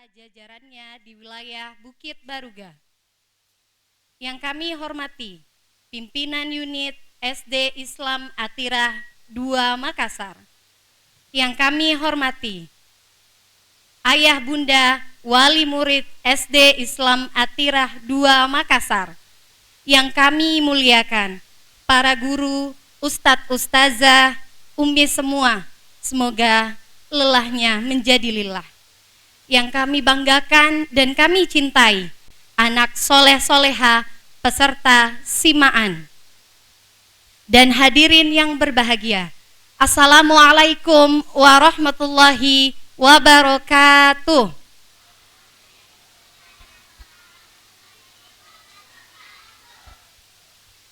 jajarannya di wilayah Bukit Baruga. Yang kami hormati pimpinan unit SD Islam Atirah 2 Makassar. Yang kami hormati ayah bunda wali murid SD Islam Atirah 2 Makassar. Yang kami muliakan para guru, ustadz, ustazah, umi semua, semoga lelahnya menjadi lilah. Yang kami banggakan dan kami cintai, anak soleh-soleha peserta simaan. Dan hadirin yang berbahagia, Assalamualaikum warahmatullahi wabarakatuh.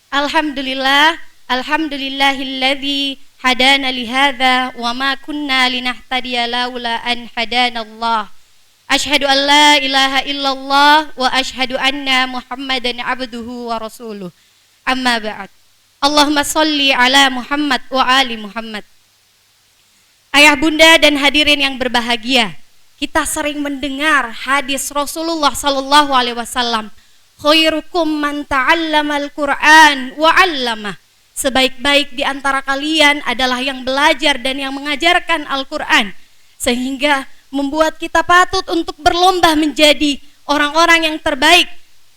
Alhamdulillahilladzi hadana lihadza wa ma kunna linahtadiya laula an hadanallah. Asyhadu an la ilaha illallah wa asyhadu anna Muhammadan abduhu wa rasuluh. Amma ba'd. Allahumma sholli ala Muhammad wa ali Muhammad. Ayah bunda dan hadirin yang berbahagia, kita sering mendengar hadis Rasulullah sallallahu alaihi wasallam, khairukum man ta'allamal Qur'an wa 'allamah. Sebaik-baik di antara kalian adalah yang belajar dan yang mengajarkan Al-Qur'an, sehingga membuat kita patut untuk berlomba menjadi orang-orang yang terbaik,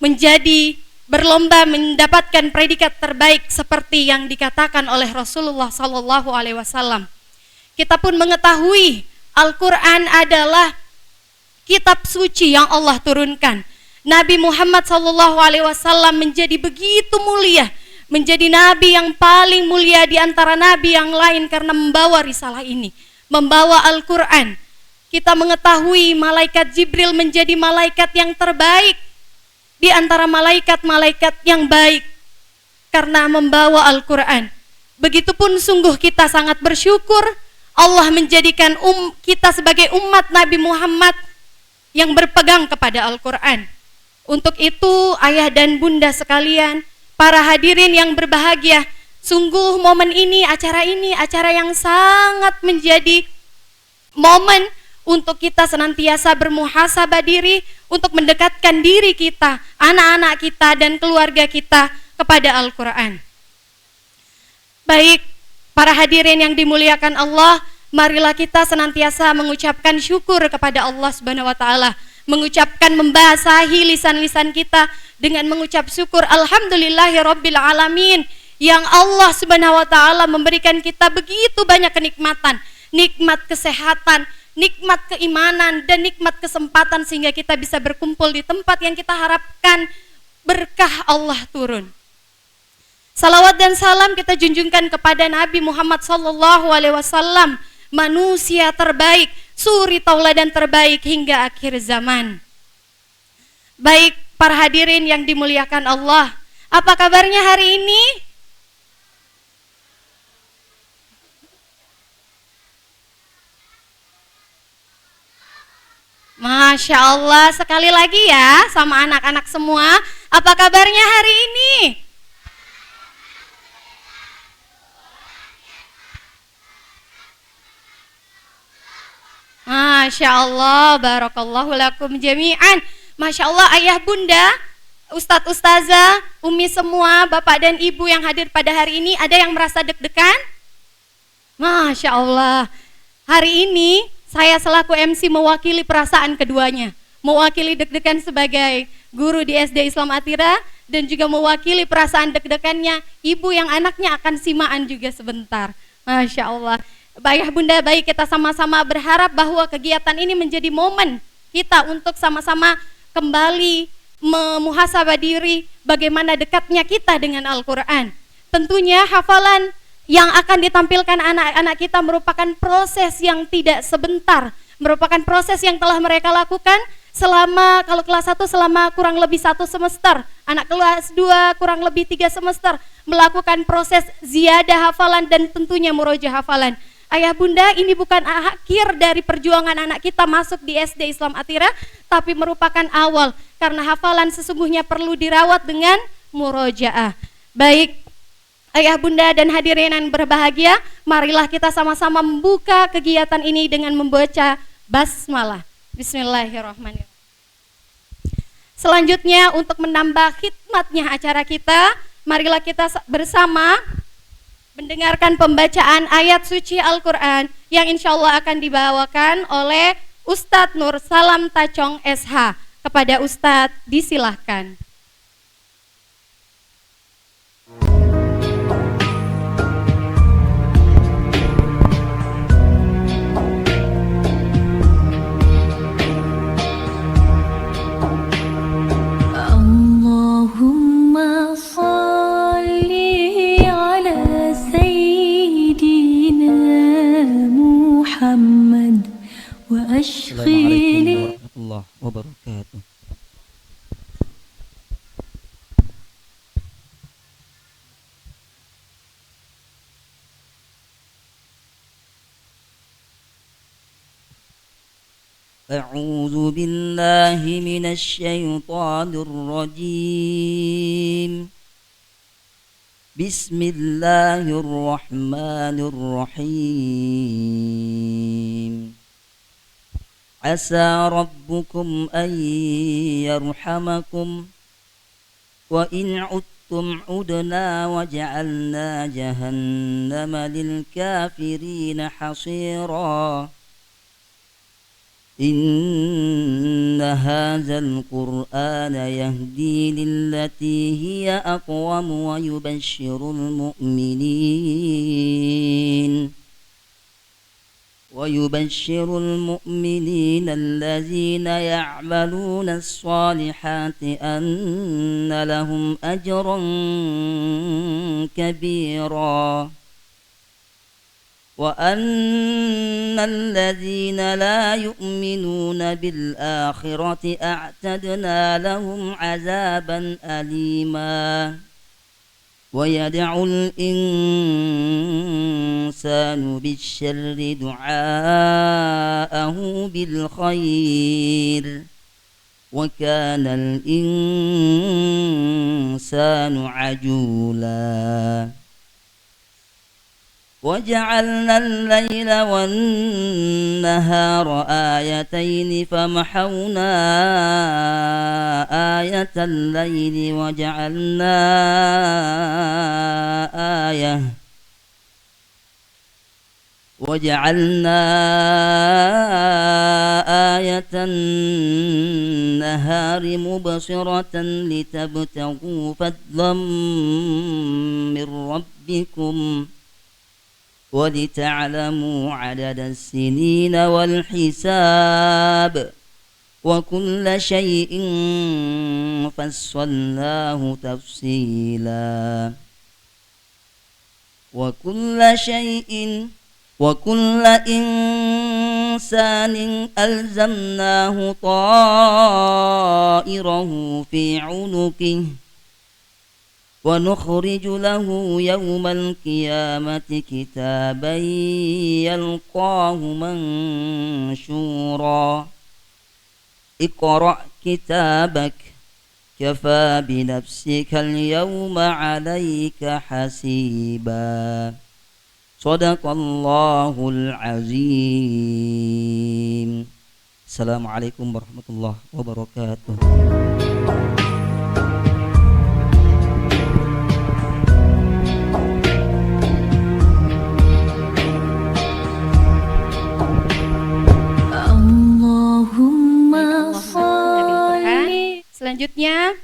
menjadi berlomba mendapatkan predikat terbaik seperti yang dikatakan oleh Rasulullah sallallahu alaihi wasallam. Kita pun mengetahui Al-Qur'an adalah kitab suci yang Allah turunkan. Nabi Muhammad sallallahu alaihi wasallam menjadi begitu mulia, menjadi nabi yang paling mulia di antara nabi yang lain karena membawa risalah ini, membawa Al-Qur'an. Kita mengetahui malaikat Jibril menjadi malaikat yang terbaik di antara malaikat-malaikat yang baik karena membawa Al-Qur'an. Begitupun sungguh kita sangat bersyukur Allah menjadikan kita sebagai umat Nabi Muhammad yang berpegang kepada Al-Qur'an. Untuk itu ayah dan bunda sekalian, para hadirin yang berbahagia, sungguh momen ini, acara yang sangat menjadi momen untuk kita senantiasa bermuhasabah diri, untuk mendekatkan diri kita, anak-anak kita dan keluarga kita kepada Al-Qur'an. Baik, para hadirin yang dimuliakan Allah, marilah kita senantiasa mengucapkan syukur kepada Allah Subhanahu wa taala, mengucapkan, membasahi lisan-lisan kita dengan mengucap syukur alhamdulillahirabbil alamin, yang Allah Subhanahu wa taala memberikan kita begitu banyak kenikmatan, nikmat kesehatan, nikmat keimanan dan nikmat kesempatan sehingga kita bisa berkumpul di tempat yang kita harapkan berkah Allah turun. Salawat dan salam kita junjungkan kepada Nabi Muhammad sallallahu alaihi wasallam, manusia terbaik, suri tauladan terbaik hingga akhir zaman. Baik, para hadirin yang dimuliakan Allah, apa kabarnya hari ini? Masya Allah, sekali lagi ya sama anak-anak semua, apa kabarnya hari ini? Masya Allah, barakallahu lakum jami'an. Masya Allah, ayah bunda, ustadz, ustazah, umi semua, bapak dan ibu yang hadir pada hari ini, ada yang merasa deg-degan? Masya Allah, hari ini saya selaku MC mewakili perasaan keduanya, mewakili deg-degan sebagai guru di SD Islam Atirah dan juga mewakili perasaan deg-degannya ibu yang anaknya akan simaan juga sebentar. Masya Allah. Ayah bunda, baik, kita sama-sama berharap bahwa kegiatan ini menjadi momen kita untuk sama-sama kembali memuhasabah diri bagaimana dekatnya kita dengan Al-Qur'an. Tentunya hafalan yang akan ditampilkan anak-anak kita merupakan proses yang tidak sebentar, merupakan proses yang telah mereka lakukan selama, kalau kelas 1 selama kurang lebih 1 semester, anak kelas 2 kurang lebih 3 semester, melakukan proses ziyadah hafalan dan tentunya murojaah hafalan. Ayah bunda, ini bukan akhir dari perjuangan anak kita masuk di SD Islam Atirah, tapi merupakan awal, karena hafalan sesungguhnya perlu dirawat dengan murojaah. Baik, ayah bunda dan hadirin yang berbahagia, marilah kita sama-sama membuka kegiatan ini dengan membaca basmalah. Bismillahirrahmanirrahim. Selanjutnya untuk menambah khidmatnya acara kita, marilah kita bersama mendengarkan pembacaan ayat suci Al-Quran yang insya Allah akan dibawakan oleh Ustadz Nur Salam Tacong SH. Kepada Ustadz disilahkan. Allahumma salli ala Sayyidina Muhammad wa ashkhili. Assalamualaikum warahmatullahi wabarakatuh. أعوذ بالله من الشيطان الرجيم. بسم الله الرحمن الرحيم. عسى ربكم أن يرحمكم وإن عدتم عدنا وجعلنا جهنم للكافرين حصيرا. إن هذا القرآن يهدي للتي هي أقوم ويبشر المؤمنين الذين يعملون الصالحات أن لهم أجرا كبيرا وأن الذين لا يؤمنون بالآخرة أعتدنا لهم عذابا أليما. ويدعو الإنسان بالشر دعاءه بالخير وكان الإنسان عجولا. وجعلنا الليل والنهار آيتين فمحونا آية الليل وجعلنا آية النهار مبصرة لتبتغوا فضلا من ربكم ولتعلموا عدد السنين والحساب وكل شيء فصلناه تفصيلا. وكل إنسان ألزمناه طائره في عنقه ونخرج له يوم القيامة كتابا يلقاه منشورا. اقرأ كتابك كفى بنفسك اليوم عليك حسيبا. صدق الله العظيم. السلام عليكم ورحمة الله وبركاته. Selanjutnya,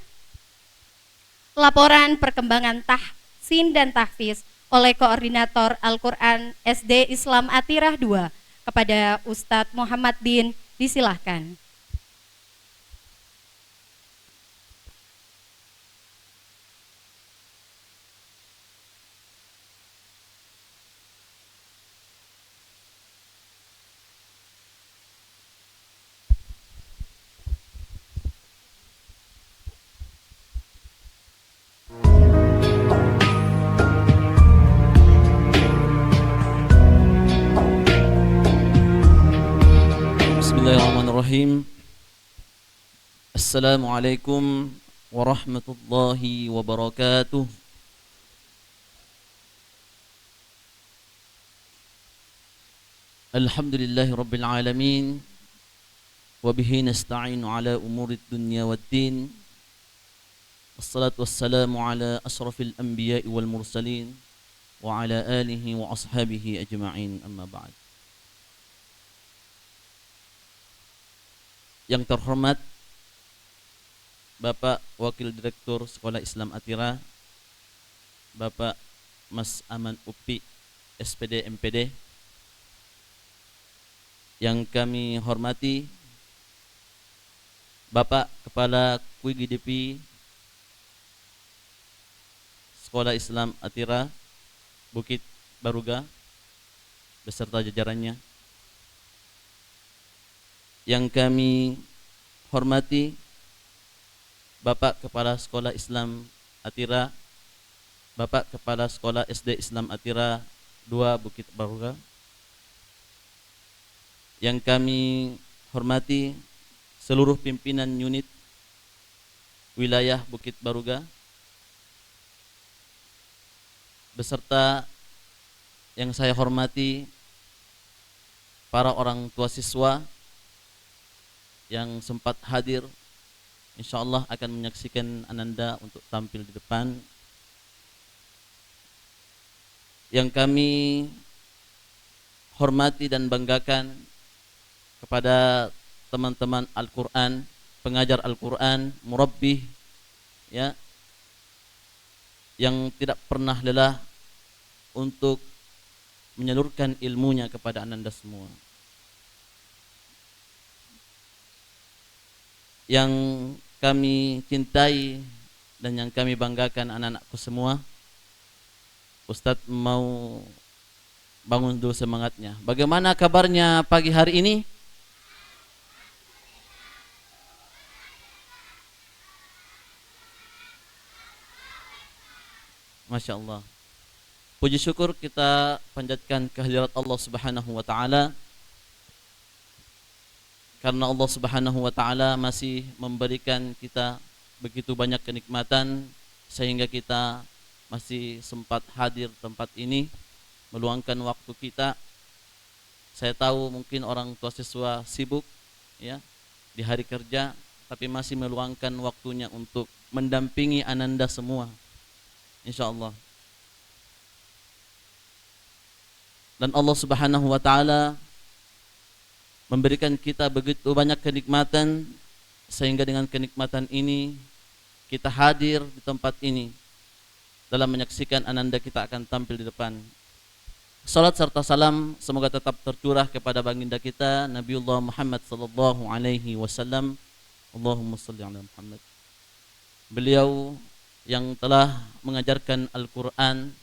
laporan perkembangan tahsin dan tahfiz oleh Koordinator Al-Quran SD Islam Atirah 2 kepada Ustadz Muhammad Din, disilahkan. Bismillahirrahmanirrahim. Assalamualaikum warahmatullahi wabarakatuh. Alhamdulillahi rabbil alamin. wa bihi nasta'inu ala umurid dunya waddin. Wassalatu wassalamu ala asrafil anbiya'i wal mursalin wa ala alihi wa ashabihi ajma'in, amma ba'd. Yang terhormat Bapak Wakil Direktur Sekolah Islam Atira, Bapak Mas Aman Upi SPD MPD. Yang kami hormati Bapak Kepala QGDP Sekolah Islam Atira Bukit Baruga beserta jajarannya. Yang kami hormati Bapak Kepala Sekolah Islam Atira, Bapak Kepala Sekolah SD Islam Atira 2 Bukit Baruga. Yang kami hormati seluruh pimpinan unit wilayah Bukit Baruga beserta yang saya hormati para orang tua siswa yang sempat hadir, insyaallah akan menyaksikan Ananda untuk tampil di depan. Yang kami hormati dan banggakan kepada teman-teman Al-Quran, pengajar Al-Quran, murabbih, ya, yang tidak pernah lelah untuk menyalurkan ilmunya kepada Ananda semua. Yang kami cintai dan yang kami banggakan anak-anakku semua, Ustadz mau bangun dulu semangatnya. Bagaimana kabarnya pagi hari ini? Masya Allah. Puji syukur kita panjatkan kehadirat Allah Subhanahu wa Ta'ala, karena Allah Subhanahu wa Ta'ala masih memberikan kita begitu banyak kenikmatan sehingga kita masih sempat hadir tempat ini, meluangkan waktu kita. Saya tahu mungkin orang tua siswa sibuk, ya, di hari kerja, tapi masih meluangkan waktunya untuk mendampingi Ananda semua, insyaallah. Dan Allah Subhanahu wa Ta'ala memberikan kita begitu banyak kenikmatan, sehingga dengan kenikmatan ini kita hadir di tempat ini dalam menyaksikan Ananda kita akan tampil di depan. Salat serta salam semoga tetap tercurah kepada baginda kita Nabiullah Muhammad sallallahu alaihi wasallam. Allahumma shalli ala Muhammad. Beliau yang telah mengajarkan Al-Quran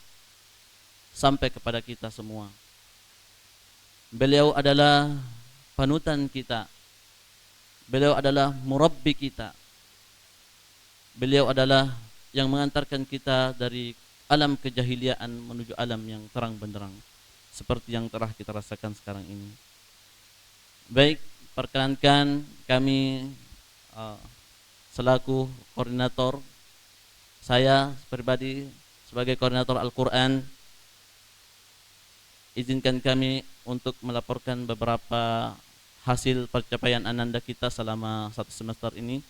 sampai kepada kita semua. Beliau adalah panutan kita. Beliau adalah murabbi kita. Beliau adalah yang mengantarkan kita dari alam kejahiliaan menuju alam yang terang benderang, seperti yang telah kita rasakan sekarang ini. Baik, perkenankan kami selaku koordinator, saya pribadi sebagai koordinator Al-Quran, izinkan kami untuk melaporkan beberapa hasil pencapaian Ananda kita selama 1 semester ini.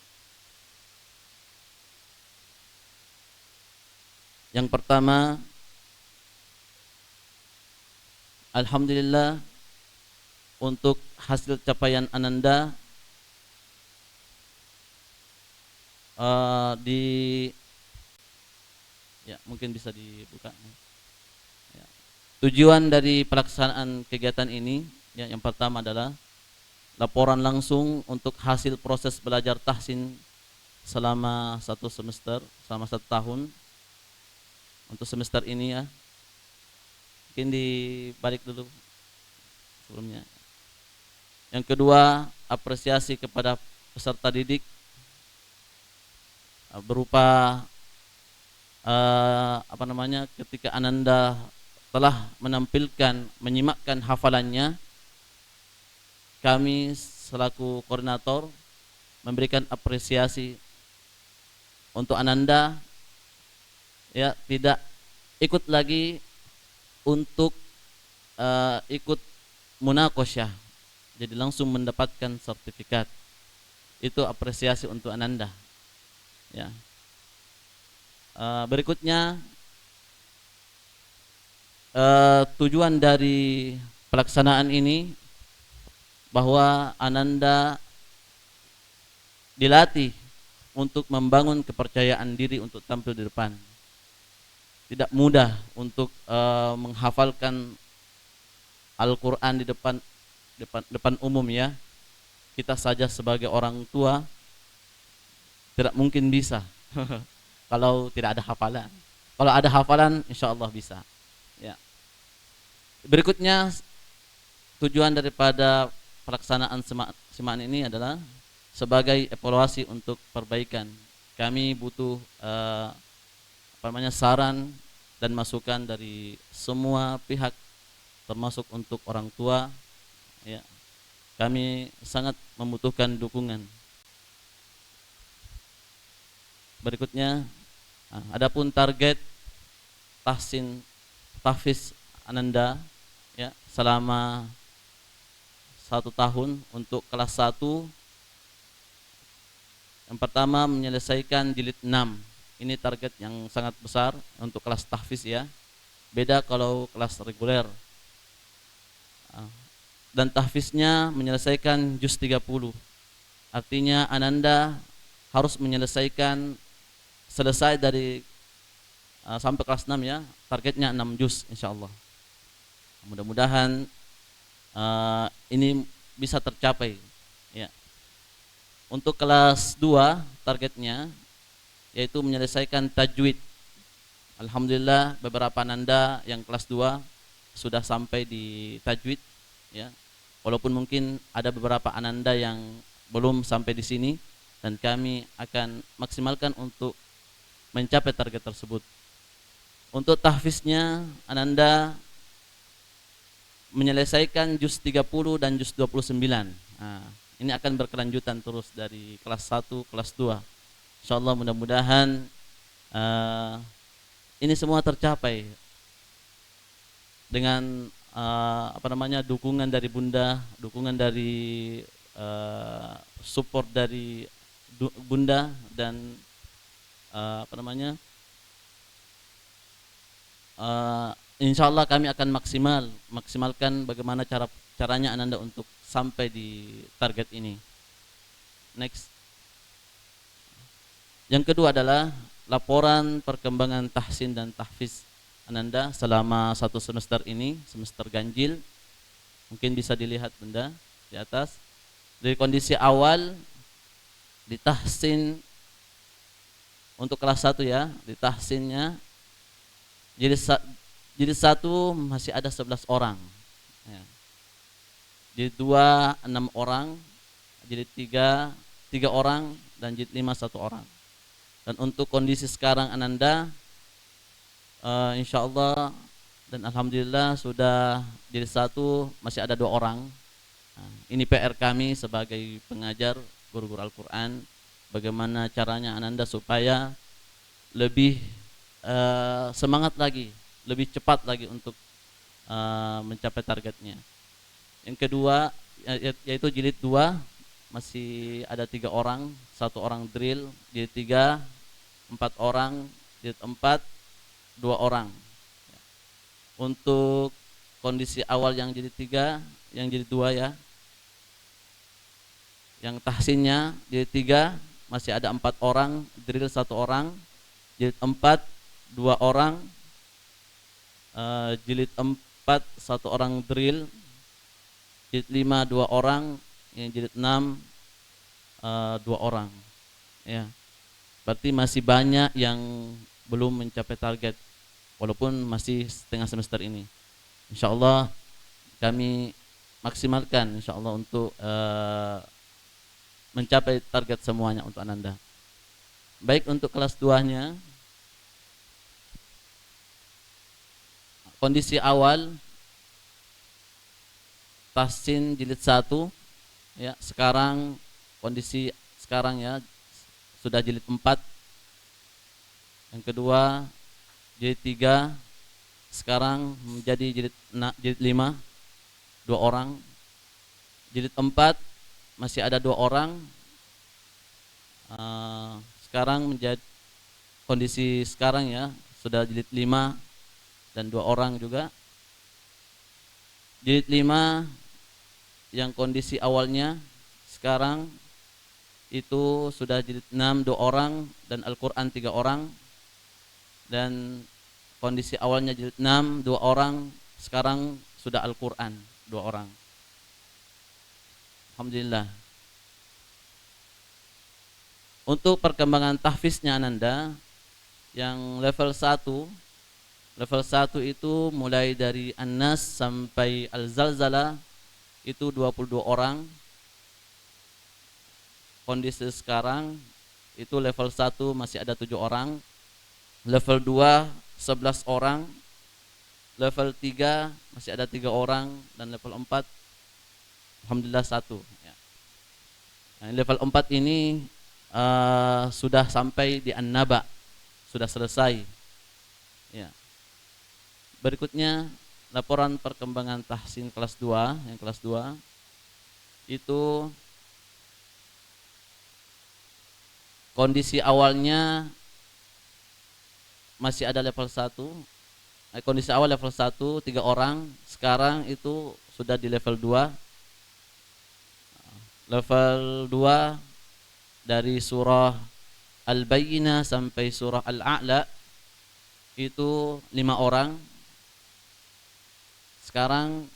Yang pertama, alhamdulillah untuk hasil capaian Ananda mungkin bisa dibuka. Ya. Tujuan dari pelaksanaan kegiatan ini, ya, yang pertama adalah laporan langsung untuk hasil proses belajar tahsin selama 1 semester, selama 1 tahun. Untuk semester ini, ya, mungkin dibalik dulu sebelumnya. Yang kedua, apresiasi kepada peserta didik berupa ketika Ananda telah menampilkan, menyimakkan hafalannya, kami selaku koordinator memberikan apresiasi untuk Ananda, ya, tidak ikut lagi untuk ikut munakosyah, jadi langsung mendapatkan sertifikat. Itu apresiasi untuk Ananda. Ya. Berikutnya tujuan dari pelaksanaan ini bahwa Ananda dilatih untuk membangun kepercayaan diri untuk tampil di depan. Tidak mudah untuk menghafalkan Al-Quran di depan umum ya. Kita saja sebagai orang tua tidak mungkin bisa kalau tidak ada hafalan. Kalau ada hafalan, insya Allah bisa. Ya. Berikutnya tujuan daripada pelaksanaan semaan ini adalah sebagai evaluasi untuk perbaikan. Kami butuh saran dan masukan dari semua pihak, termasuk untuk orang tua. Ya, kami sangat membutuhkan dukungan. Berikutnya, adapun target tahfiz Ananda ya selama 1 tahun untuk kelas 1. Yang pertama menyelesaikan jilid 6. Ini target yang sangat besar untuk kelas tahfiz ya. Beda kalau kelas reguler. Dan tahfiznya menyelesaikan juz 30. Artinya Ananda harus menyelesaikan selesai dari sampai kelas 6 ya. Targetnya 6 juz insyaallah. Mudah-mudahan ini bisa tercapai ya. Untuk kelas 2 targetnya yaitu menyelesaikan tajwid. Alhamdulillah beberapa Ananda yang kelas 2 sudah sampai di tajwid ya. Walaupun mungkin ada beberapa Ananda yang belum sampai di sini dan kami akan maksimalkan untuk mencapai target tersebut. Untuk tahfiznya Ananda menyelesaikan juz 30 dan juz 29. Nah, ini akan berkelanjutan terus dari kelas 1, kelas 2. Insyaallah mudah-mudahan ini semua tercapai dengan dukungan dari Bunda, dukungan dari support dari Bunda dan insyaallah kami akan maksimalkan bagaimana caranya Ananda untuk sampai di target ini. Next. Yang kedua adalah laporan perkembangan tahsin dan tahfiz Ananda selama 1 semester ini, semester ganjil. Mungkin bisa dilihat Bunda di atas. Dari kondisi awal di tahsin untuk kelas 1 ya, di tahsinnya jilid 1 masih ada 11 orang. Ya. Jilid 2 6 orang, jilid 3 3 orang dan jilid 5 1 orang. Dan untuk kondisi sekarang Ananda insyaallah dan alhamdulillah sudah jilid 1 masih ada 2 orang. Nah, ini PR kami sebagai pengajar guru-guru Al-Qur'an, bagaimana caranya Ananda supaya lebih semangat lagi, lebih cepat lagi untuk mencapai targetnya. Yang kedua yaitu jilid 2 masih ada 3 orang, 1 orang drill, jilid 3 4 orang, jilid 4 2 orang. Untuk kondisi awal yang jilid 3, yang jilid 2 ya. Yang tahsinnya jilid 3 masih ada 4 orang, drill 1 orang, jilid 4 2 orang, jilid 4 1 orang drill, jilid 5 2 orang, yang jilid 6 2 orang. Ya. Berarti masih banyak yang belum mencapai target walaupun masih setengah semester ini. Insyaallah kami maksimalkan insyaallah untuk mencapai target semuanya untuk Ananda. Baik untuk kelas 2-nya, kondisi awal tahsin jilid 1 ya, sekarang kondisi sekarang ya sudah jilid 4. Yang kedua jilid 3 sekarang menjadi jilid 5 2 orang. Jilid 4 masih ada 2 orang. Sekarang menjadi kondisi sekarang ya, sudah jilid 5 dan 2 orang juga. Jilid 5 yang kondisi awalnya sekarang itu sudah jilid 6 2 orang dan Al-Quran 3 orang. Dan kondisi awalnya jilid 6 2 orang, sekarang sudah Al-Quran 2 orang. Alhamdulillah. Untuk perkembangan tahfiznya Ananda yang level 1, level 1 itu mulai dari An-Nas sampai Al-Zalzalah itu 22 orang. Kondisi sekarang itu level 1 masih ada 7 orang, level 2 11 orang, level 3 masih ada 3 orang, dan level 4 alhamdulillah 1 ya. Nah, level 4 ini sudah sampai di An-Naba, sudah selesai ya. Berikutnya laporan perkembangan tahsin kelas 2, yang kelas 2 itu kondisi awalnya masih ada level 1. Kondisi awal level 1 3 orang, sekarang itu sudah di level 2. Level 2 dari surah Al-Bayyinah sampai surah Al-A'la itu 5 orang. Sekarang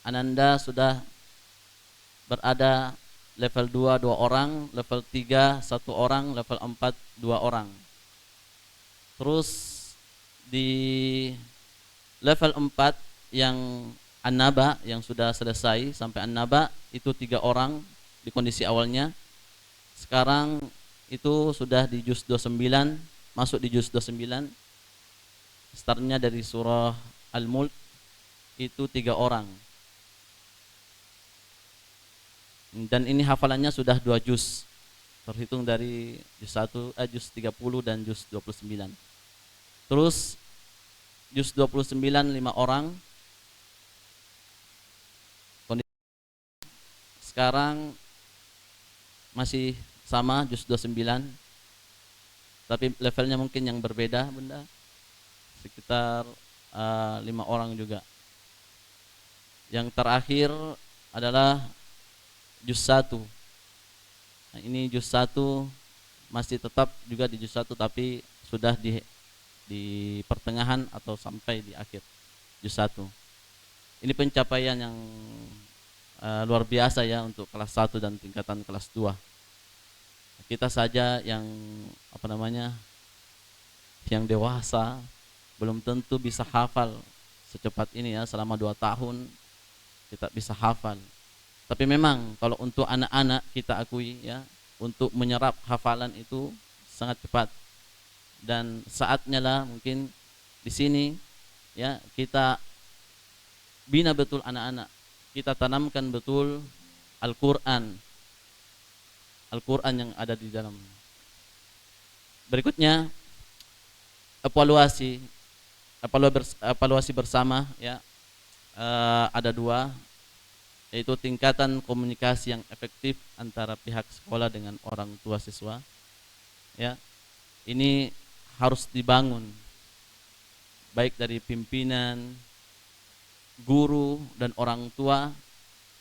Ananda sudah berada level 2 2 orang, level 3 1 orang, level 4 2 orang. Terus di level 4 yang An-Naba yang sudah selesai sampai An-Naba itu 3 orang di kondisi awalnya. Sekarang itu sudah di juz 29, masuk di juz 29. Startnya dari surah Al-Mulk itu 3 orang. Dan ini hafalannya sudah 2 juz. Terhitung dari juz juz 30 dan juz 29. Terus juz 29 5 orang. Sekarang masih sama juz 29, tapi levelnya mungkin yang berbeda Bunda, sekitar 5 orang juga. Yang terakhir adalah juz 1. Nah, ini juz 1 masih tetap juga di juz 1, tapi sudah di pertengahan atau sampai di akhir juz 1. Ini pencapaian yang luar biasa ya untuk kelas 1 dan tingkatan kelas 2. Kita saja yang yang dewasa belum tentu bisa hafal secepat ini ya, selama 2 tahun kita bisa hafal. Tapi memang kalau untuk anak-anak kita akui ya, untuk menyerap hafalan itu sangat cepat. Dan saatnya lah mungkin di sini ya kita bina betul anak-anak. Kita tanamkan betul Al-Quran yang ada di dalam. Berikutnya evaluasi bersama ya, ada 2, yaitu tingkatan komunikasi yang efektif antara pihak sekolah dengan orang tua siswa ya. Ini harus dibangun baik dari pimpinan, guru dan orang tua.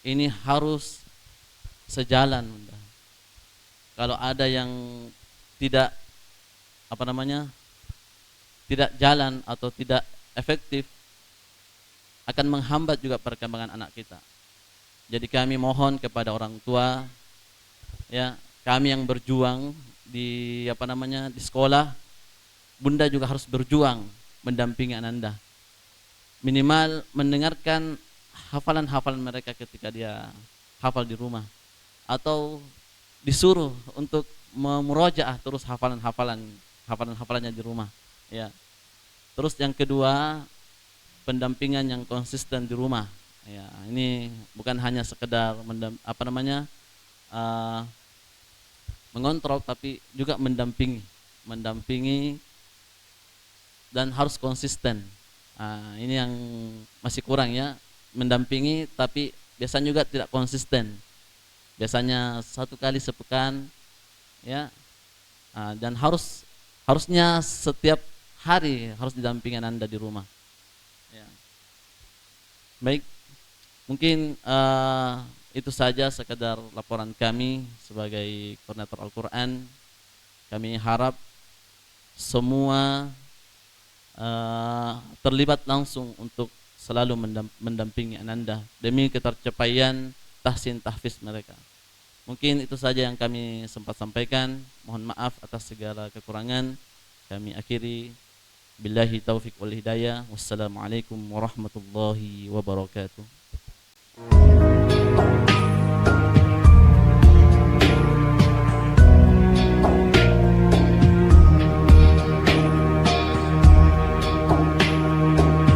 Ini harus sejalan. Kalau ada yang tidak tidak jalan atau tidak efektif, akan menghambat juga perkembangan anak kita. Jadi kami mohon kepada orang tua ya, kami yang berjuang di di sekolah, Bunda juga harus berjuang mendampingi Ananda. Minimal mendengarkan hafalan-hafalan mereka ketika dia hafal di rumah, atau disuruh untuk memurojaah terus hafalannya di rumah ya. Terus yang kedua, pendampingan yang konsisten di rumah ya. Ini bukan hanya sekedar mengontrol, tapi juga mendampingi dan harus konsisten. Ini yang masih kurang ya, mendampingi tapi biasanya juga tidak konsisten. Biasanya 1 kali sepekan, ya. Dan harusnya setiap hari harus didampingi Anda di rumah. Ya. Baik, mungkin itu saja sekedar laporan kami sebagai koordinator Al-Quran. Kami harap semua terlibat langsung untuk selalu mendampingi Ananda demi ketercapaian tahsin tahfiz mereka. Mungkin itu saja yang kami sempat sampaikan. Mohon maaf atas segala kekurangan. Kami akhiri. Billahi taufiq wal hidayah. Wassalamualaikum warahmatullahi wabarakatuh.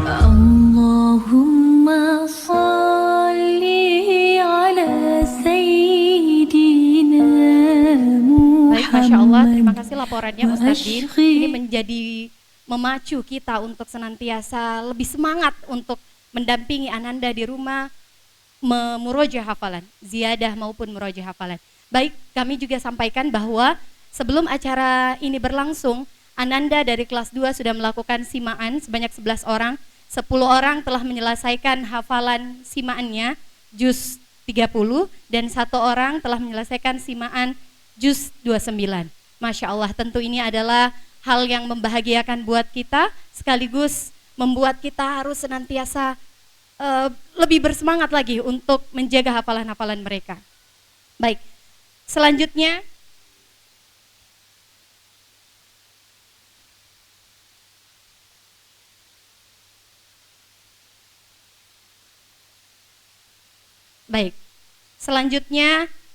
Allahumma salli ala Sayyidina Baik, Masya Allah, Muhammad. terima kasih laporannya Ustaz Din. Ini menjadi memacu kita untuk senantiasa lebih semangat untuk mendampingi Ananda di rumah, memurojaah hafalan, ziyadah maupun murojaah hafalan. Baik, kami juga sampaikan bahwa sebelum acara ini berlangsung, Ananda dari kelas 2 sudah melakukan simaan sebanyak 11 orang. 10 orang telah menyelesaikan hafalan simaannya, juz 30, dan 1 orang telah menyelesaikan simaan juz 29. Masya Allah, tentu ini adalah hal yang membahagiakan buat kita, sekaligus membuat kita harus senantiasa lebih bersemangat lagi untuk menjaga hafalan-hafalan mereka. Baik, selanjutnya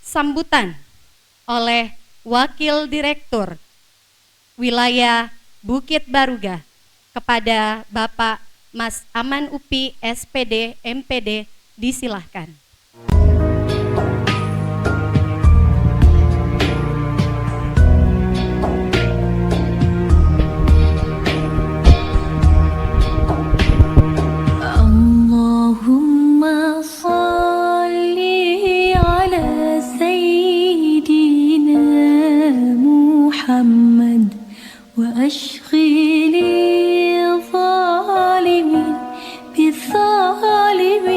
sambutan oleh Wakil Direktur Wilayah Bukit Baruga kepada Bapak Mas Aman Upi SPD MPD, disilahkan. Allahumma salli ala Sayyidina Muhammad wa ashghili zalimin bizalimin.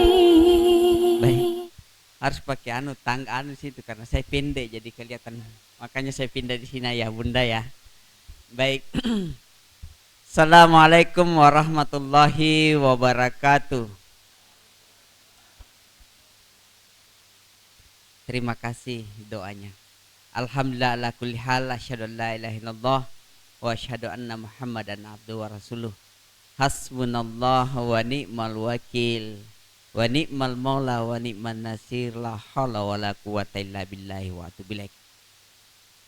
Baik, harus pakai tangga situ karena saya pendek jadi kelihatan, makanya saya pindah di sini ya Bunda ya. Baik. Assalamualaikum warahmatullahi wabarakatuh. Terima kasih doanya. Alhamdulillah ala kulli hal, asyhadu an la ilaha illallah wa asyhadu anna Muhammadan abduhu wa rasuluh. Hasbunallahu wa ni'mal wakil wa ni'mal maula wa ni'man nasir, la haula wala quwata illa billahi wa atubu ilaik.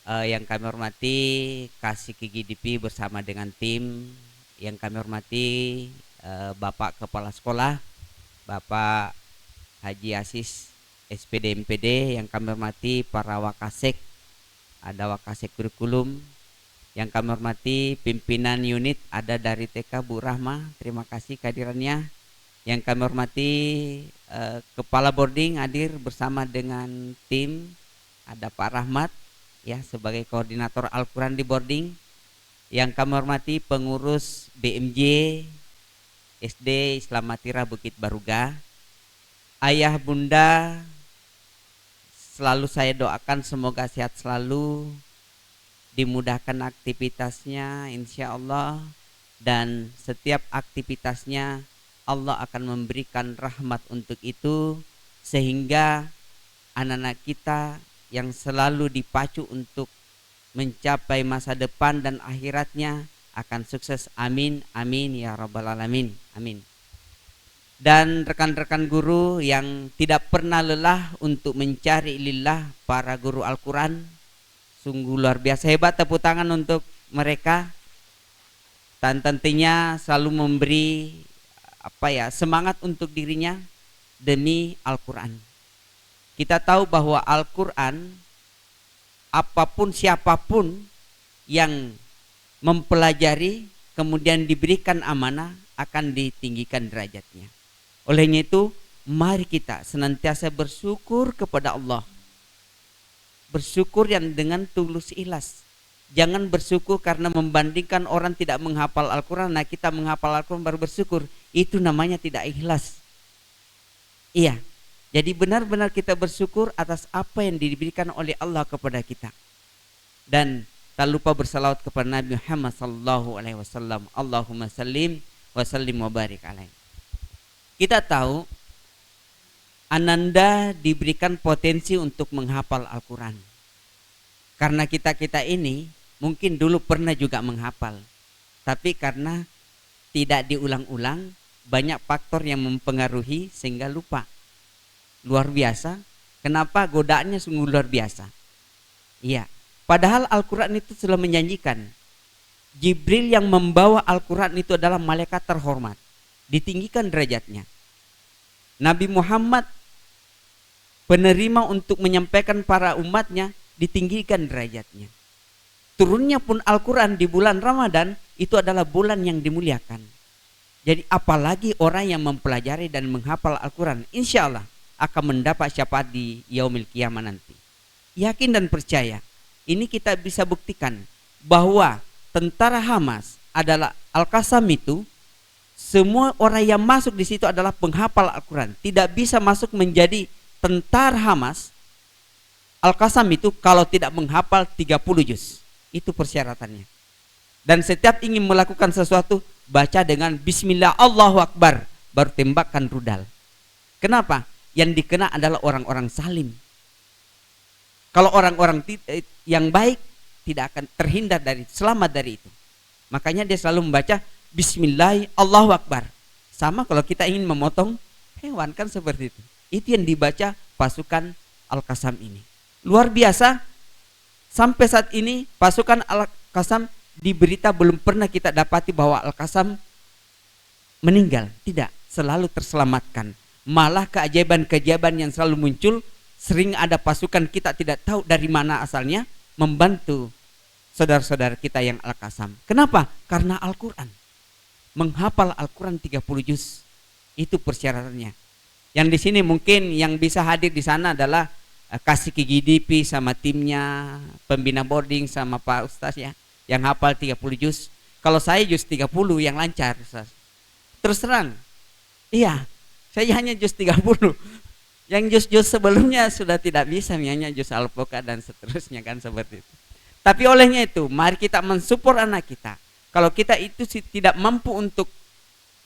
Yang kami hormati Kasih KGDP bersama dengan tim, yang kami hormati Bapak Kepala Sekolah, Bapak Haji Asis SPD MPD, yang kami hormati para Wakasek, ada Wakasek kurikulum, yang kami hormati pimpinan unit ada dari TK Bu Rahma, terima kasih kehadirannya. Yang kami hormati Kepala Boarding hadir bersama dengan tim, ada Pak Rahmat ya sebagai koordinator Al-Quran di boarding. Yang kami hormati pengurus BMJ SD Islam Matira Bukit Baruga. Ayah bunda, selalu saya doakan semoga sehat selalu, dimudahkan aktivitasnya insya Allah, dan setiap aktivitasnya Allah akan memberikan rahmat untuk itu, sehingga anak-anak kita yang selalu dipacu untuk mencapai masa depan dan akhiratnya akan sukses. Amin, amin ya rabbal alamin, amin. Dan rekan-rekan guru yang tidak pernah lelah untuk mencari lillah, para guru Al-Quran, sungguh luar biasa, hebat, tepuk tangan untuk mereka. Dan tentunya selalu memberi semangat untuk dirinya demi Al-Quran. Kita tahu bahwa Al-Quran, apapun siapapun yang mempelajari kemudian diberikan amanah akan ditinggikan derajatnya. Olehnya itu mari kita senantiasa bersyukur kepada Allah. Bersyukur yang dengan tulus ikhlas. Jangan bersyukur karena membandingkan orang tidak menghafal Al-Quran, nah kita menghafal Al-Quran baru bersyukur. Itu namanya tidak ikhlas. Iya, jadi benar-benar kita bersyukur atas apa yang diberikan oleh Allah kepada kita. Dan tak lupa bersalawat kepada Nabi Muhammad SAW. Allahumma sallim wa sallim wa barik alaih. Kita tahu Ananda diberikan potensi untuk menghafal Al-Quran. Karena kita ini mungkin dulu pernah juga menghafal, tapi karena tidak diulang-ulang, banyak faktor yang mempengaruhi sehingga lupa. Luar biasa. Kenapa? Godaannya sungguh luar biasa. Iya. Padahal Al-Quran itu sudah menjanjikan. Jibril yang membawa Al-Quran itu adalah malaikat terhormat. Ditinggikan derajatnya. Nabi Muhammad penerima untuk menyampaikan para umatnya, ditinggikan derajatnya. Turunnya pun Al-Quran di bulan Ramadan itu adalah bulan yang dimuliakan. Jadi apalagi orang yang mempelajari dan menghafal Al-Quran, insya Allah akan mendapat syafaat di yaumil qiyamah nanti. Yakin dan percaya. Ini kita bisa buktikan bahwa tentara Hamas adalah Al-Qassam itu, semua orang yang masuk di situ adalah penghafal Al-Quran. Tidak bisa masuk menjadi tentara Hamas Al-Qassam itu kalau tidak menghafal 30 juz. Itu persyaratannya. Dan setiap ingin melakukan sesuatu, baca dengan Bismillah Allahu Akbar, baru tembakkan rudal. Kenapa? Yang dikena adalah orang-orang salim. Kalau orang-orang yang baik tidak akan terhindar dari, selamat dari itu. Makanya dia selalu membaca Bismillah Allahu Akbar. Sama kalau kita ingin memotong hewan kan seperti itu. Itu yang dibaca pasukan Al-Qassam ini. Luar biasa. Sampai saat ini pasukan Al-Qassam di berita belum pernah kita dapati bahwa Al-Qassam meninggal. Tidak, selalu terselamatkan. Malah keajaiban-keajaiban yang selalu muncul, sering ada pasukan kita tidak tahu dari mana asalnya membantu saudara-saudara kita yang Al-Qassam. Kenapa? Karena Al-Quran. Menghafal Al-Quran 30 juz. Itu persyaratannya. Yang di sini mungkin yang bisa hadir di sana adalah kasih KGDP sama timnya, pembina boarding sama Pak Ustaz ya, yang hafal 30 juz. Kalau saya juz 30 yang lancar, Ustaz. Terus terang. Iya, saya hanya juz 30. Yang juz-juz sebelumnya sudah tidak bisa, misalnya juz Al-Poka dan seterusnya kan seperti itu. Tapi olehnya itu, mari kita mensupport anak kita. Kalau kita itu tidak mampu untuk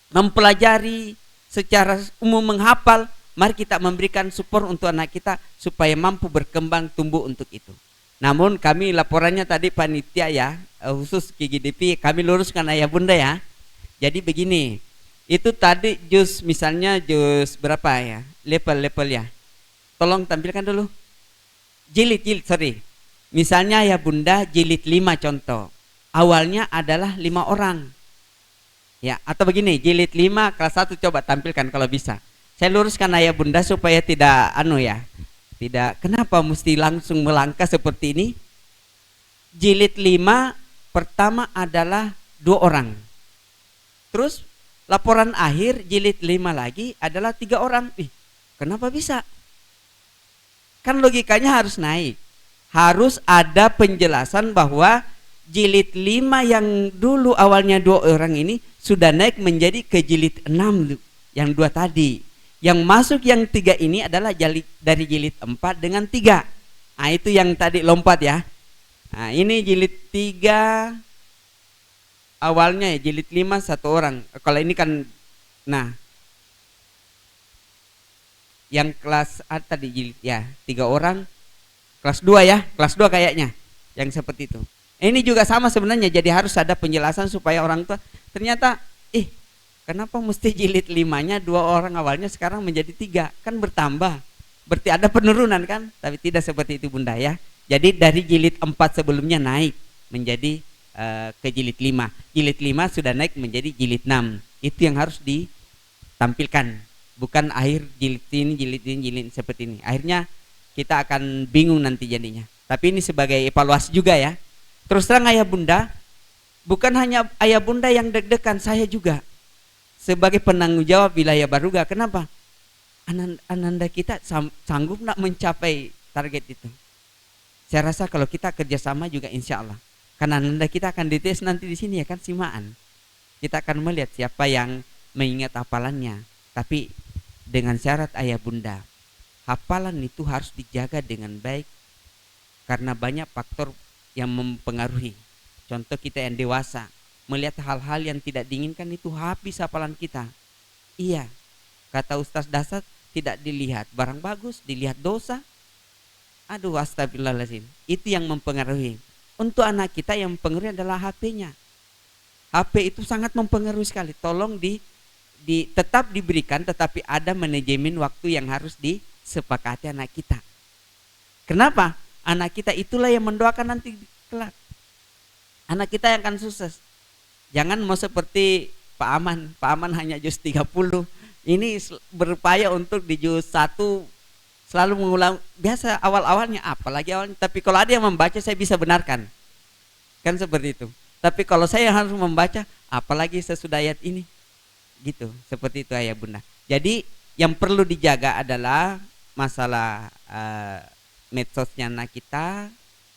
mempelajari secara umum menghafal, mari kita memberikan support untuk anak kita supaya mampu berkembang tumbuh untuk itu. Namun kami laporannya tadi panitia ya, khusus KGDP, kami luruskan ayah bunda ya. Jadi begini, itu tadi juz misalnya juz berapa ya? Level ya. Tolong tampilkan dulu. Jilid, sorry. Misalnya ya bunda jilid 5 contoh. Awalnya adalah 5 orang. Ya, atau begini, jilid 5 kelas 1 coba tampilkan kalau bisa. Saya luruskan ayah bunda supaya tidak tidak kenapa mesti langsung melangkah seperti ini. Jilid 5 pertama adalah 2 orang. Terus laporan akhir jilid 5 lagi adalah 3 orang. Kenapa bisa? Kan logikanya harus naik. Harus ada penjelasan bahwa jilid 5 yang dulu awalnya 2 orang ini sudah naik menjadi ke jilid 6 yang 2 tadi. Yang masuk yang 3 ini adalah dari jilid 4 dengan 3. Nah itu yang tadi lompat ya. Nah ini jilid 3 awalnya ya, jilid 5 1 orang. Kalau ini kan, nah yang kelas A tadi jilid ya 3 orang. Kelas 2 ya, kelas 2 kayaknya yang seperti itu. Ini juga sama sebenarnya, jadi harus ada penjelasan supaya orang tua ternyata kenapa mesti jilid 5-nya 2 orang awalnya sekarang menjadi 3, kan bertambah. Berarti ada penurunan kan? Tapi tidak seperti itu bunda ya. Jadi dari jilid 4 sebelumnya naik menjadi ke jilid 5. Jilid 5 sudah naik menjadi jilid 6. Itu yang harus ditampilkan. Bukan akhir jilid ini seperti ini. Akhirnya kita akan bingung nanti jadinya. Tapi ini sebagai evaluasi juga ya. Terus terang ayah bunda, bukan hanya ayah bunda yang deg-degan, saya juga sebagai penanggung jawab wilayah Baruga. Kenapa? Ananda kita sanggup nak mencapai target itu? Saya rasa kalau kita kerjasama juga insya Allah. Karena ananda kita akan dites nanti di sini ya kan, simaan. Kita akan melihat siapa yang mengingat hafalannya. Tapi dengan syarat ayah bunda, hafalan itu harus dijaga dengan baik. Karena banyak faktor yang mempengaruhi. Contoh kita yang dewasa, melihat hal-hal yang tidak diinginkan itu habis hafalan kita. Iya, kata Ustaz Dasar, tidak dilihat barang bagus, dilihat dosa. Aduh, astagfirullahaladzim. Itu yang mempengaruhi. Untuk anak kita yang mempengaruhi adalah HP-nya. HP itu sangat mempengaruhi sekali. Tolong tetap diberikan, tetapi ada manajemen waktu yang harus disepakati anak kita. Kenapa? Anak kita itulah yang mendoakan nanti kelak. Anak kita yang akan sukses. Jangan mau seperti Pak Aman. Pak Aman hanya juz 30. Ini berupaya untuk di juz 1 selalu mengulang. Biasa awal-awalnya, apalagi awalnya. Tapi kalau ada yang membaca saya bisa benarkan. Kan seperti itu. Tapi kalau saya harus membaca, apalagi sesudah ayat ini. Gitu, seperti itu ayah bunda. Jadi yang perlu dijaga adalah masalah medsosnya anak kita.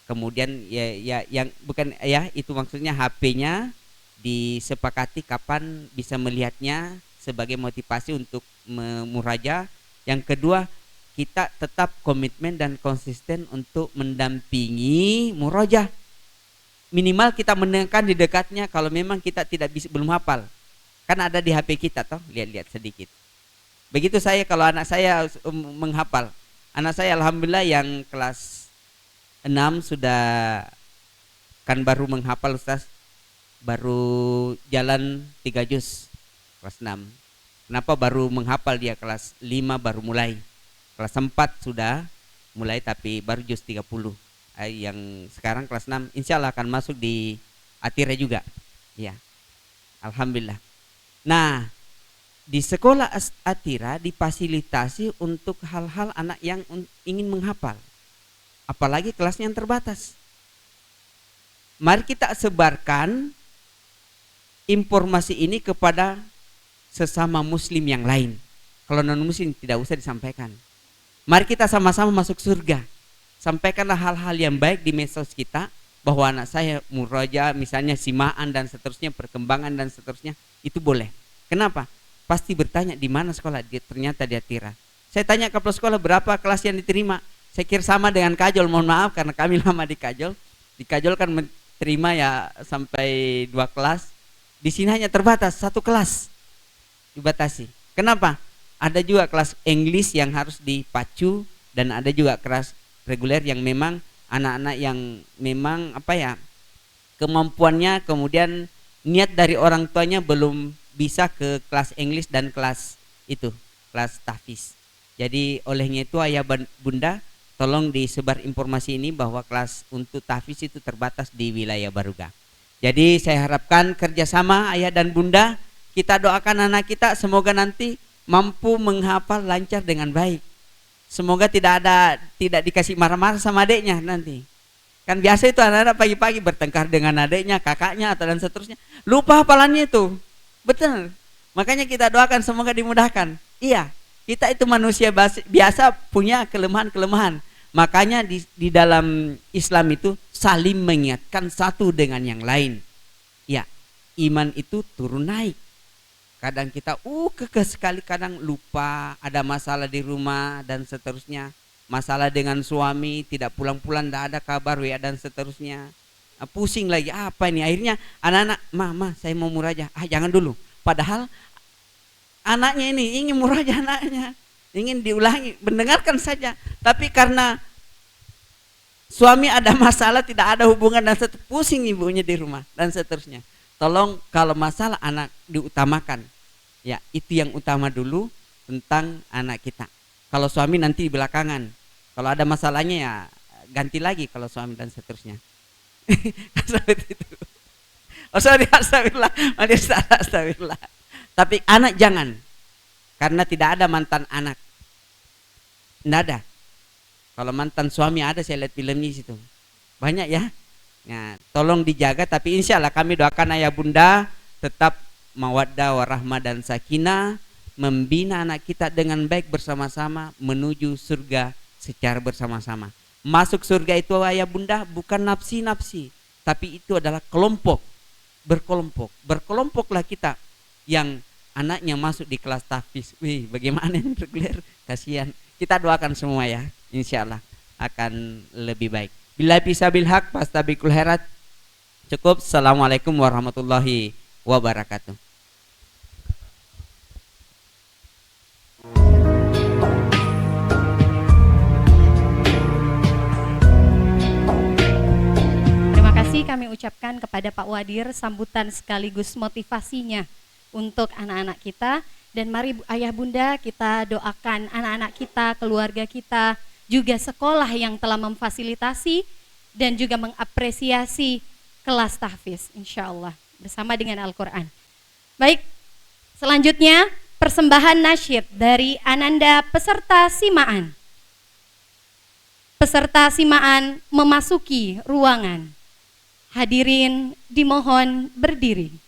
Kemudian ya yang bukan ya itu maksudnya HP-nya disepakati kapan bisa melihatnya sebagai motivasi untuk memuraja. Yang kedua, kita tetap komitmen dan konsisten untuk mendampingi murajah. Minimal kita mendengarkan di dekatnya kalau memang kita tidak bisa, belum hafal. Kan ada di HP kita toh, lihat-lihat sedikit. Begitu saya kalau anak saya menghafal. Anak saya alhamdulillah yang kelas 6 sudah kan baru menghafal Ustaz. Baru jalan 3 juz kelas 6. Kenapa baru menghafal dia? Kelas 5 baru mulai. Kelas 4 sudah mulai tapi baru juz 30. Yang sekarang kelas 6 insya Allah akan masuk di Atira juga. Ya, alhamdulillah. Nah, di sekolah Atira difasilitasi untuk hal-hal anak yang ingin menghafal. Apalagi kelasnya yang terbatas. Mari kita sebarkan informasi ini kepada sesama muslim yang lain. Kalau non muslim tidak usah disampaikan. Mari kita sama-sama masuk surga. Sampaikanlah hal-hal yang baik di medsos kita, bahwa anak saya muraja misalnya simaan dan seterusnya, perkembangan dan seterusnya, itu boleh. Kenapa? Pasti bertanya di mana sekolah, dia ternyata di Atira. Saya tanya ke kepala sekolah berapa kelas yang diterima. Saya kira sama dengan Kajol, mohon maaf karena kami lama di Kajol. Di Kajol kan menerima ya sampai 2 kelas. Di sini hanya terbatas 1 kelas dibatasi. Kenapa? Ada juga kelas English yang harus dipacu dan ada juga kelas reguler yang memang anak-anak yang memang kemampuannya kemudian niat dari orang tuanya belum bisa ke kelas English dan kelas tahfiz. Jadi olehnya itu ayah bunda tolong disebar informasi ini bahwa kelas untuk tahfiz itu terbatas di wilayah Baruga. Jadi saya harapkan kerjasama ayah dan bunda, kita doakan anak kita semoga nanti mampu menghafal lancar dengan baik. Semoga tidak dikasih marah-marah sama adiknya nanti. Kan biasa itu anak-anak pagi-pagi bertengkar dengan adiknya, kakaknya atau dan seterusnya. Lupa hafalannya itu. Betul. Makanya kita doakan semoga dimudahkan. Iya, kita itu manusia biasa punya kelemahan-kelemahan. Makanya di dalam Islam itu saling mengingatkan satu dengan yang lain. Ya, iman itu turun naik. Kadang kita kekeh sekali, kadang lupa, ada masalah di rumah dan seterusnya. Masalah dengan suami, tidak pulang-pulang, tidak ada kabar WA dan seterusnya. Pusing lagi, apa ini? Akhirnya anak-anak, mama saya mau murajah. Jangan dulu. Padahal anaknya ini ingin murajah anaknya. Ingin diulangi, mendengarkan saja. Tapi karena suami ada masalah, tidak ada hubungan dan pusing ibunya di rumah dan seterusnya. Tolong kalau masalah anak diutamakan. Ya, itu yang utama dulu tentang anak kita. Kalau suami nanti di belakangan. Kalau ada masalahnya ya ganti lagi kalau suami dan seterusnya. Seperti itu. Astagfirullah. Tapi anak jangan. Karena tidak ada mantan anak. Tidak ada. Kalau mantan suami ada, saya lihat filmnya di situ. Banyak ya. Nah, tolong dijaga, tapi insya Allah kami doakan ayah bunda tetap mawaddah warahmah dan sakinah, membina anak kita dengan baik bersama-sama menuju surga secara bersama-sama. Masuk surga itu ayah bunda bukan nafsi-nafsi, tapi itu adalah kelompok, berkelompoklah kita yang anaknya masuk di kelas tahfiz. Wih, bagaimana ini reguler? Kasihan. Kita doakan semua ya, insya Allah akan lebih baik. Bila bisa bilhaq fastabikul khairat. Cukup. Assalamualaikum warahmatullahi wabarakatuh. Terima kasih kami ucapkan kepada Pak Wadir sambutan sekaligus motivasinya untuk anak-anak kita. Dan mari ayah bunda kita doakan anak-anak kita, keluarga kita, juga sekolah yang telah memfasilitasi dan juga mengapresiasi kelas tahfiz insya Allah bersama dengan Al-Quran. Baik, selanjutnya persembahan nasyid dari Ananda peserta simaan. Peserta simaan memasuki ruangan. Hadirin dimohon berdiri.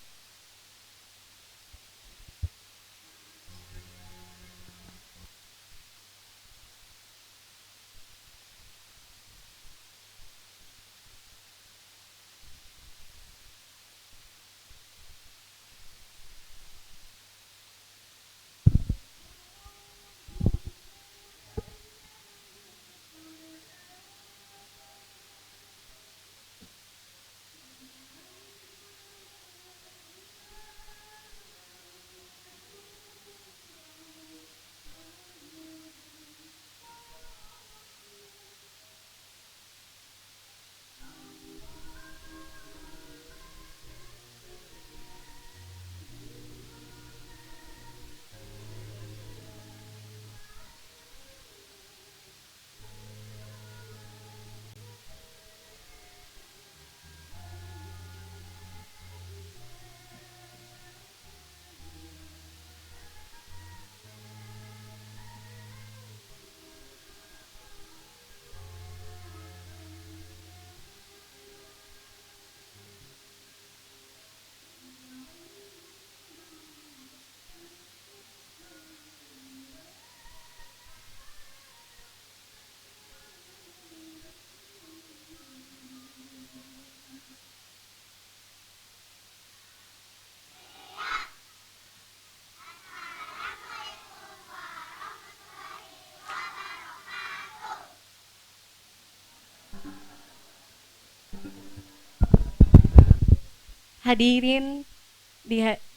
Hadirin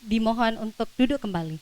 dimohon untuk duduk kembali.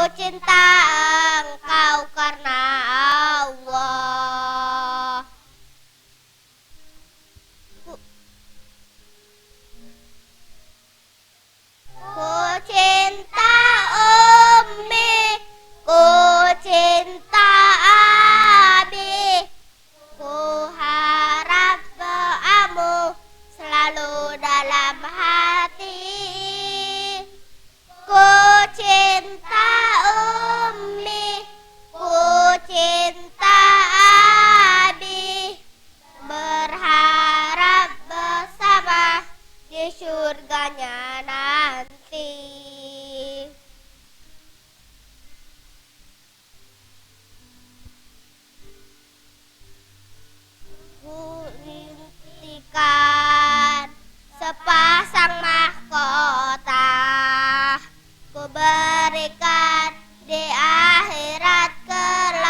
Cinta berikan di akhirat kelak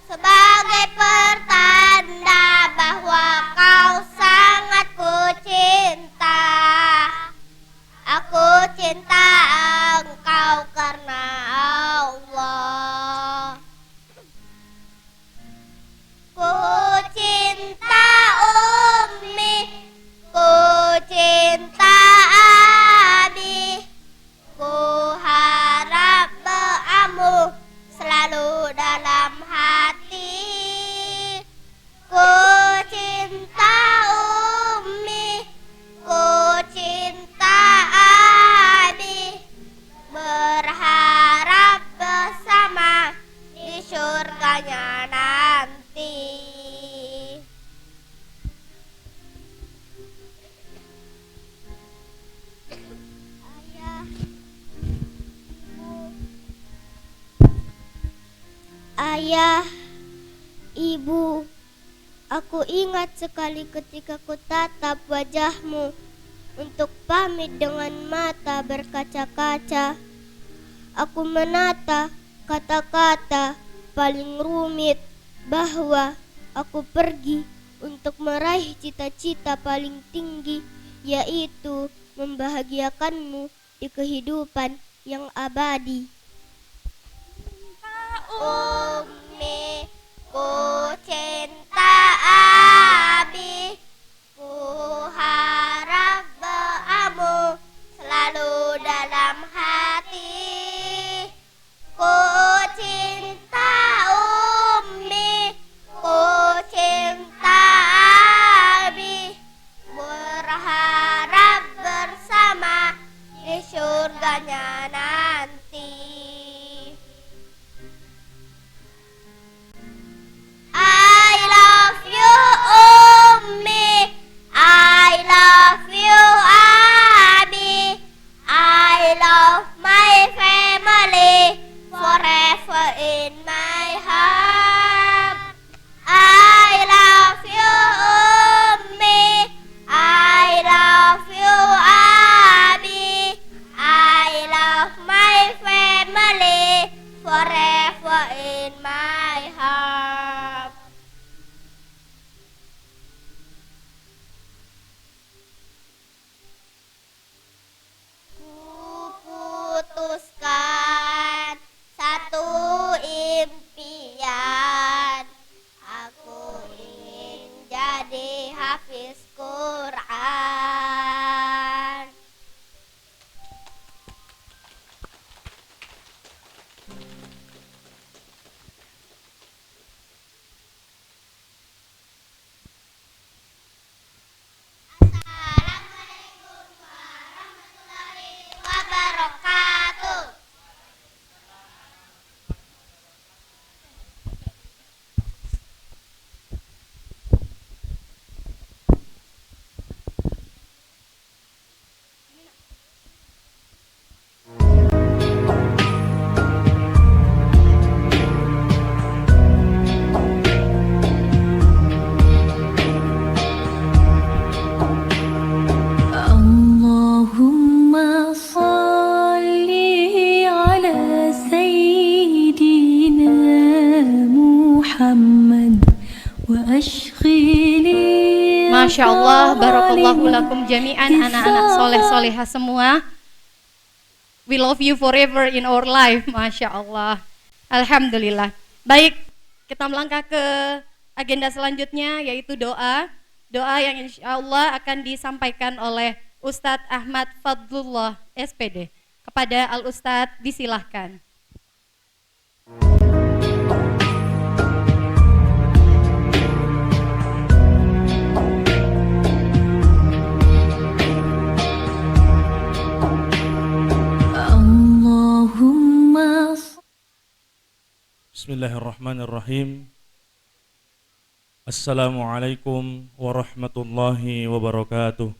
sebagai pertanda bahwa kau sangat ku cinta. Aku cinta engkau karena Allah. Ku cinta Ummi, ku cinta Abi, ku harap beamu selalu dalam hati. Ku cinta Ummi, ku cinta Abi, berharap bersama di surganya nanti. Ayah, Ibu, aku ingat sekali ketika ku tatap wajahmu untuk pamit dengan mata berkaca-kaca. Aku menata kata-kata paling rumit bahwa aku pergi untuk meraih cita-cita paling tinggi, yaitu membahagiakanmu di kehidupan yang abadi. Ummi, ku cinta Abi, ku harap beamu selalu dalam hati. Ku cinta Ummi, ku cinta Abi, berharap bersama di surganya nanti. I love you Ummi, I love you Abi, I love my family forever in my heart. I love you Ummi, I love you Abi, I love my family forever in my heart. Putuskan satu impian, aku ingin jadi hafiz Quran. Assalamualaikum warahmatullahi wabarakatuh. Allahumma salli ala Sayyidina Muhammad wa ashghili. Masya Allah, barakallahu lakum jami'an, anak-anak soleh-soleha semua. We love you forever in our life. Masya Allah. Alhamdulillah. Baik, kita melangkah ke agenda selanjutnya, yaitu doa. Doa yang insya Allah akan disampaikan oleh Ustadz Ahmad Fadlullah SPD. Kepada Al-Ustadz disilahkan. Allahumma Bismillahirrahmanirrahim. Assalamualaikum warahmatullahi wabarakatuh.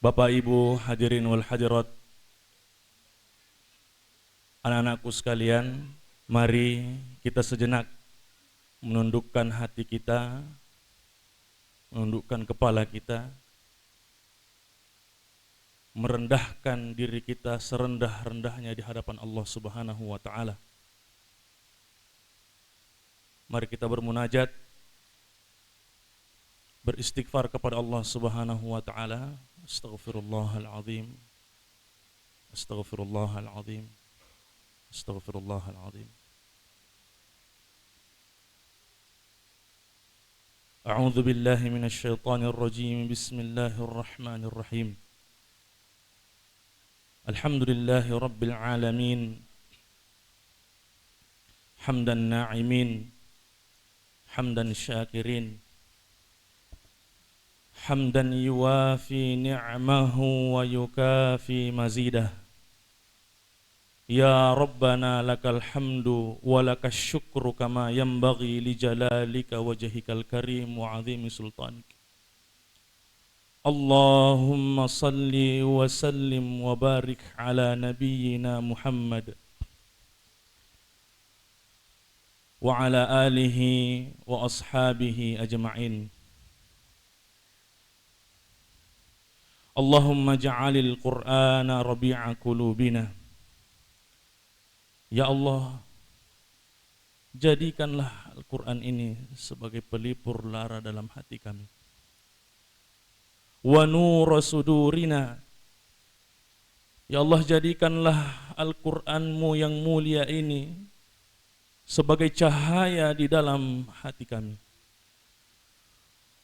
Bapak Ibu hadirin wal hadirat, anak-anakku sekalian, mari kita sejenak menundukkan hati kita, menundukkan kepala kita, merendahkan diri kita serendah-rendahnya di hadapan Allah Subhanahu wa taala. Mari kita bermunajat, beristighfar kepada Allah Subhanahu wa taala. Astaghfirullahalazim. Astaghfirullahalazim. Astaghfirullahalazim. A'udzu billahi minasy syaithanir rajim. Bismillahirrahmanirrahim. Alhamdulillahi rabbil alamin. Hamdan na'imin. Hamdan syakirin. Hamdan yuwafi ni'mahu wa yukafi mazidah. Ya Rabbana lakal hamdu wa lakas syukru kama yanbaghi li jalalika wajhikal karim wa azimi sultanik. Allahumma salli wa sallim wa barik ala nabiyyina Muhammad wa ala alihi wa ashabihi ajma'in. Allahumma ja'alil Qur'ana rabi'a qulubina. Ya Allah, jadikanlah Al-Quran ini sebagai pelipur lara dalam hati kami. Wa nura sudurina. Ya Allah, jadikanlah Al-Qur'an-Mu yang mulia ini sebagai cahaya di dalam hati kami.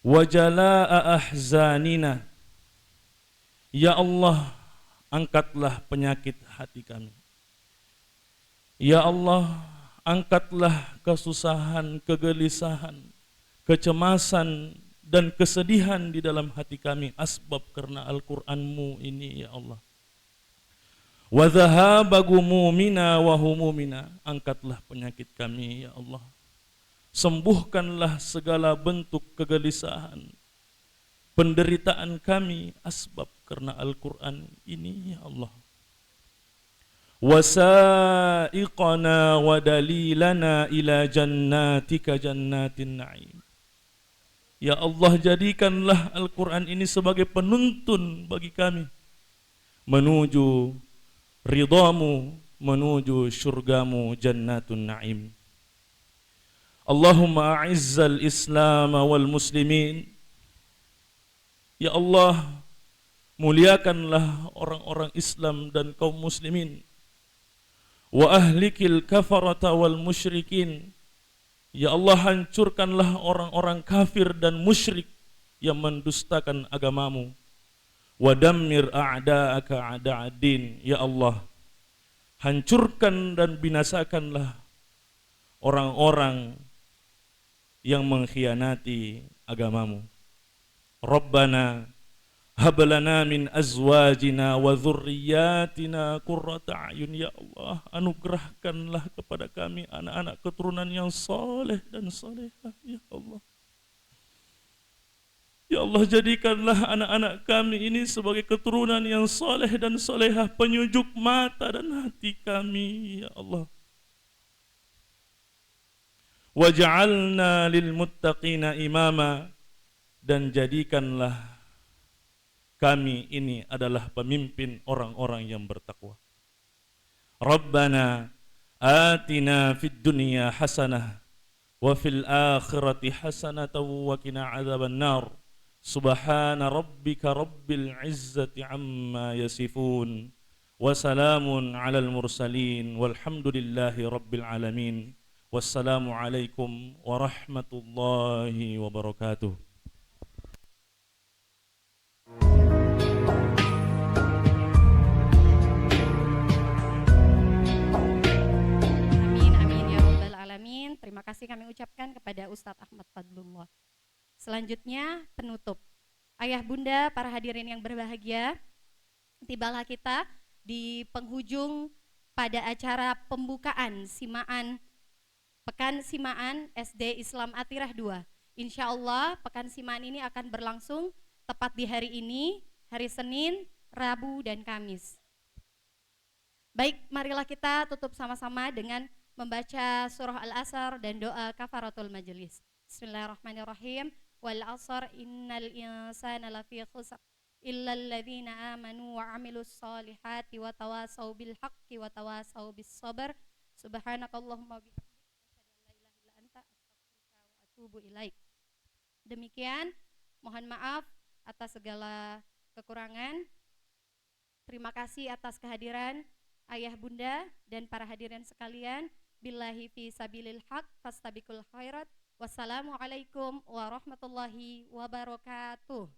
Wa jalaa ahzanina. Ya Allah, angkatlah penyakit hati kami. Ya Allah, angkatlah kesusahan, kegelisahan, kecemasan dan kesedihan di dalam hati kami asbab karena Al-Qur'an-Mu ini ya Allah. Wa dhahaba gumumina wa humumina. Angkatlah penyakit kami ya Allah. Sembuhkanlah segala bentuk kegelisahan, penderitaan kami asbab karena Al-Qur'an ini ya Allah. Wasaiqana wa dalilana ila jannatika jannatin na'im. Ya Allah, jadikanlah Al-Qur'an ini sebagai penuntun bagi kami menuju ridhamu, menuju syurgamu jannatun na'im. Allahumma a'izzal Islam wal muslimin. Ya Allah, muliakanlah orang-orang Islam dan kaum muslimin. Wa ahlikil kafarata wal musyrikin. Ya Allah, hancurkanlah orang-orang kafir dan musyrik yang mendustakan agamamu. Wa dammir a'da'aka a'da'ad-din. Ya Allah, hancurkan dan binasakanlah orang-orang yang mengkhianati agamamu. Rabbana hab lana min azwajina wa dzurriyyatina qurrata a'yun. Ya Allah, anugerahkanlah kepada kami anak-anak keturunan yang saleh dan salehah ya Allah. Ya Allah, jadikanlah anak-anak kami ini sebagai keturunan yang saleh dan salehah, penyujuk mata dan hati kami ya Allah. Waj'alna lil muttaqina imama. Dan jadikanlah kami ini adalah pemimpin orang-orang yang bertakwa. Rabbana atina fid dunya hasanah wa fil akhirati hasanatan wa qina adzaban nar. Subhana rabbika rabbil izzati amma yasifun wa salamun alal mursalin walhamdulillahi rabbil alamin. Wassalamu alaikum warahmatullahi wabarakatuh. Amin, amin ya rabbal alamin. Terima kasih kami ucapkan kepada Ustadz Ahmad Fadlullah. Selanjutnya penutup. Ayah bunda, para hadirin yang berbahagia, tibalah kita di penghujung pada acara pembukaan simaan Pekan Simaan SD Islam Atirah 2. Insya Allah Pekan Simaan ini akan berlangsung tepat di hari ini, hari Senin, Rabu, dan Kamis. Baik, marilah kita tutup sama-sama dengan membaca surah Al-Asr dan doa kafaratul majelis. Bismillahirrahmanirrahim. Wal 'asr innal insana lafi khusr illal ladzina amanu wa 'amilus solihati wa tawassaw bil haqqi wa tawassaw bis sabr. Subhanakallahumma wa bihamdika asyhadu an la ilaha illa anta astaghfiruka wa atubu ilaik. Demikian, mohon maaf atas segala kekurangan. Terima kasih atas kehadiran ayah bunda dan para hadirin sekalian. Billahi fi sabilil haq fastabiqul khairat. Wassalamualaikum warahmatullahi wabarakatuh.